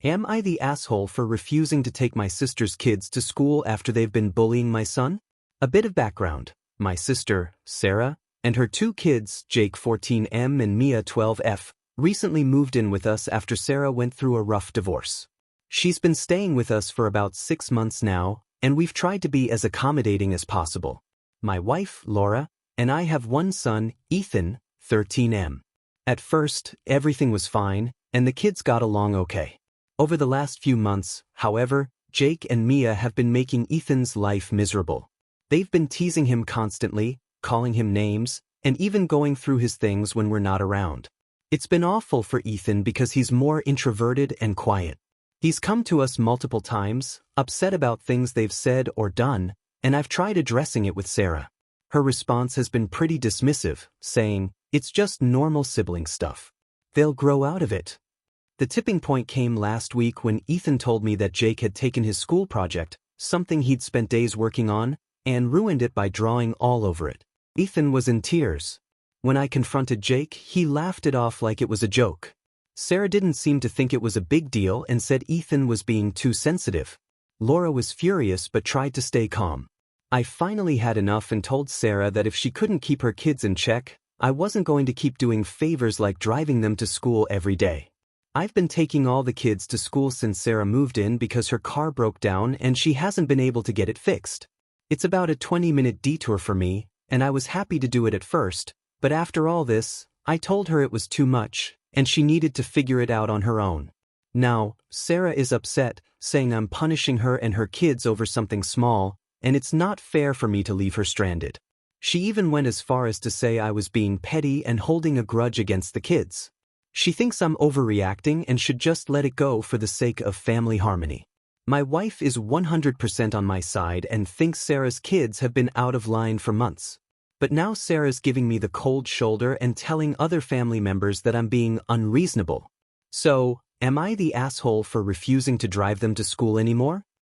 Am I the asshole for refusing to take my sister's kids to school after they've been bullying my son? A bit of background. My sister, Sarah, and her two kids, Jake 14M and Mia 12F, recently moved in with us after Sarah went through a rough divorce. She's been staying with us for about 6 months now, and we've tried to be as accommodating as possible. My wife, Laura, and I have one son, Ethan, 13M. At first, everything was fine, and the kids got along okay. Over the last few months, however, Jake and Mia have been making Ethan's life miserable. They've been teasing him constantly, calling him names, and even going through his things when we're not around. It's been awful for Ethan because he's more introverted and quiet. He's come to us multiple times, upset about things they've said or done, and I've tried addressing it with Sarah. Her response has been pretty dismissive, saying, "It's just normal sibling stuff. They'll grow out of it." The tipping point came last week when Ethan told me that Jake had taken his school project, something he'd spent days working on, and ruined it by drawing all over it. Ethan was in tears. When I confronted Jake, he laughed it off like it was a joke. Sarah didn't seem to think it was a big deal and said Ethan was being too sensitive. Laura was furious but tried to stay calm. I finally had enough and told Sarah that if she couldn't keep her kids in check, I wasn't going to keep doing favors like driving them to school every day. I've been taking all the kids to school since Sarah moved in because her car broke down and she hasn't been able to get it fixed. It's about a 20-minute detour for me, and I was happy to do it at first, but after all this, I told her it was too much, and she needed to figure it out on her own. Now, Sarah is upset, saying I'm punishing her and her kids over something small, and it's not fair for me to leave her stranded. She even went as far as to say I was being petty and holding a grudge against the kids. She thinks I'm overreacting and should just let it go for the sake of family harmony. My wife is 100% on my side and thinks Sarah's kids have been out of line for months. But now Sarah's giving me the cold shoulder and telling other family members that I'm being unreasonable. So, am I the asshole for refusing to drive them to school anymore?